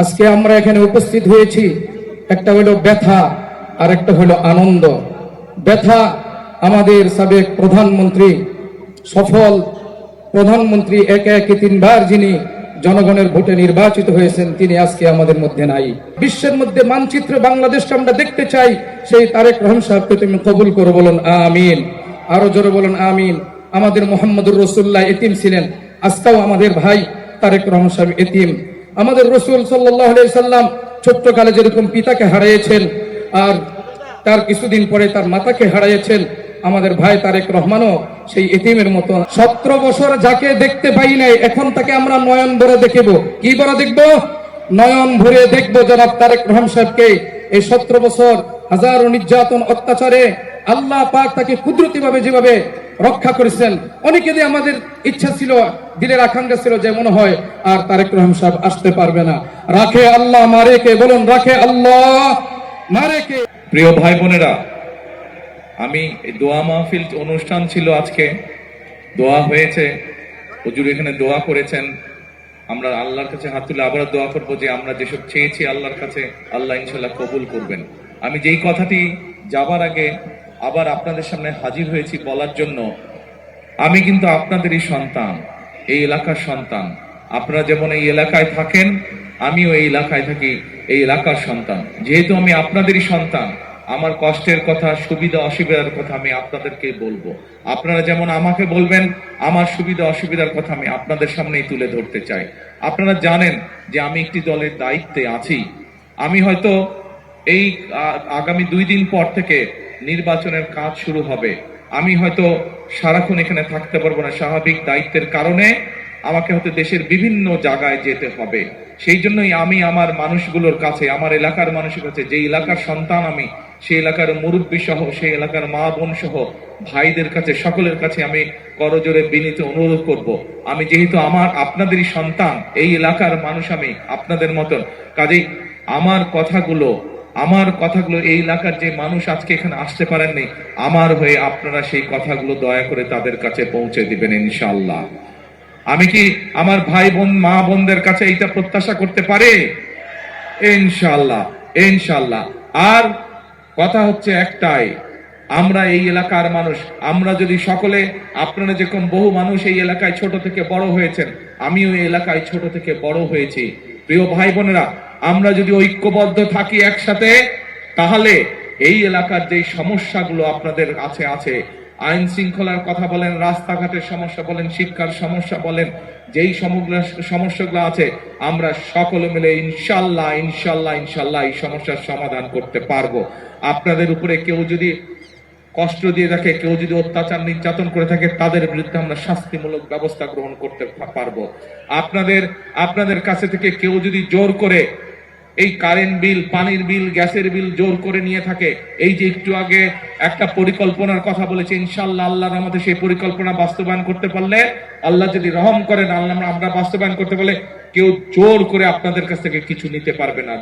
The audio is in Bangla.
আজকে আমরা এখানে উপস্থিত হয়েছি, একটা হলো ব্যথা আর একটা হলো আনন্দ। ব্যথা, আমাদের সাবেক প্রধানমন্ত্রী, সফল প্রধানমন্ত্রী, একে একে তিনবার যিনি জনগণের ভোটে নির্বাচিত হয়েছেন, তিনি আজকে আমাদের মধ্যে নাই। বিশ্বের মধ্যে মানচিত্র বাংলাদেশকে আমরা দেখতে চাই, সেই তারেক রহমান সাহেবকে তুমি কবুল করো, বলুন আমিন। আরো জোরে বলুন আমিন। আমাদের মুহাম্মদুর রাসূলুল্লাহ এতিম ছিলেন, আজকেও আমাদের ভাই তারেক রহমান সাহেব এতিম। আমাদের রাসূল সাল্লাল্লাহু আলাইহি সাল্লাম ছোট্টকালে যেরকম পিতাকে হারিয়েছেন, আর তার কিছুদিন পরে তার মাতাকে হারিয়েছেন, আমাদের ভাই তারেক রহমানও সেই এতিমের মতো 17 বছর যাকে দেখতে পাই নাই, এখন তাকে আমরা নয়ন ভরে দেখব। কি ভরে দেখব? নয়ন ভরে দেখব জনাব তারেক রহমান সাহেবকে। এই 17 বছর হাজারো নির্যাতন অত্যাচারে আল্লাহ পাক তাকে কুদরতি ভাবে যেভাবে রক্ষা করেছেন, অনেকেরই আমাদের ইচ্ছা ছিল, দিলের আকাঙ্ক্ষা ছিল যে মনে হয় আর তারেক রহমান সাহেব আসতে পারবে না। রাখে আল্লাহ, মারে কে? বলুন, রাখে আল্লাহ, মারে কে? প্রিয় ভাই বোনেরা, আমি দোয়া মাহফিল অনুষ্ঠান ছিল, আজকে দোয়া হয়েছে, হুজুর এখানে দোয়া করেছেন। আমরা আল্লাহর কাছে হাত তুলে আবার দোয়া করবো যে আমরা যেসব চেয়েছি আল্লাহর কাছে, আল্লাহ ইনশাল্লাহ কবুল করবেন। আমি যেই কথাটি যাবার আগে আবার আপনাদের সামনে হাজির হয়েছি বলার জন্য, আমি কিন্তু আপনাদেরই সন্তান, এই এলাকার সন্তান। আপনারা যেমন এই এলাকায় থাকেন, আমিও এই এলাকায় থাকি, এই এলাকার সন্তান। যেহেতু আমি আপনাদেরই সন্তান, আমার কষ্টের কথা, সুবিধা অসুবিধার কথা আমি আপনাদেরকে বলবো। আপনারা যেমন আমাকে বলবেন, আমার সুবিধা অসুবিধার কথা আমি আপনাদের সামনেই তুলে ধরতে চাই। আপনারা জানেন যে আমি একটি দলের দায়িত্বে আছি। আমি হয়তো এই আগামী 2 দিন পর থেকে নির্বাচনের কাজ শুরু হবে। আমি হয়তো সারাক্ষণ এখানে থাকতে পারবো না, স্বাভাবিক দায়িত্বের কারণে আমাকে হয়তো দেশের বিভিন্ন জায়গায় যেতে হবে। সেই জন্যই আমি আমার মানুষগুলোর কাছে, আমার এলাকার মানুষের কাছে, যে এলাকার সন্তান আমি, সেই এলাকার মুরব্বী সহ, সেই এলাকার মা বোন সহ ভাইদের কাছে, সকলের কাছে আমি করজোরে বিনীত অনুরোধ করব, আমি যেহেতু আপনাদেরই সন্তান, এই এলাকার মানুষ আমি আপনাদের মতন, কাজেই আমার কথাগুলো এই এলাকার যে মানুষ আজকে এখানে আসতে পারেননি, আমার হয়ে আপনারা সেই কথাগুলো দয়া করে তাদের কাছে পৌঁছে দিবেন ইনশাআল্লাহ। আমি কি আমার ভাই বোন, মা বোনদের কাছে এইটা প্রত্যাশা করতে পারি? ইনশাআল্লাহ, ইনশাআল্লাহ। আর কথা হচ্ছে একটাই, আমরা এই এলাকার মানুষ, আমরা যদি সকলে, আপনারা যেরকম বহু মানুষ এই এলাকায় ছোট থেকে বড় হয়েছেন, আমিও এই এলাকায় ছোট থেকে বড় হয়েছি। প্রিয় ভাই বোনেরা, আমরা যদি ঐক্যবদ্ধ থাকি একসাথে, তাহলে এই এলাকার যে সমস্যাগুলো আপনাদের আছে, আইন শৃঙ্খলার কথা বলেন, রাস্তাঘাটের সমস্যা বলেন, শিক্ষার সমস্যা বলেন, যেই সমস্যাগুলো আছে, আমরা সকলে মিলে ইনশাল্লাহ ইনশাল্লাহ ইনশাল্লাহ এই সমস্যার সমাধান করতে পারবো। আপনাদের উপরে কেউ যদি কষ্ট দিয়ে থাকে, কেউ যদি অত্যাচার নির্যাতন করে থাকে, তাদের বিরুদ্ধে আমরা শাস্তিমূলক ব্যবস্থা গ্রহণ করতে পারবো। আপনাদের কাছে থেকে কেউ যদি জোর করে এই কারেন্ট বিল, পানির বিল, গ্যাসের বিল জোর করে নিয়ে থাকে, এই যে একটু আগে একটা পরিকল্পনার কথা বলেছে, ইনশাআল্লাহ আল্লাহর রহমতে সেই পরিকল্পনা বাস্তবায়ন করতে পারলে, আল্লাহ যদি রহম করেন, আমরা বাস্তবায়ন করতে পারলে, কেউ জোর করে আপনাদের কাছ থেকে কিছু নিতে পারবে না।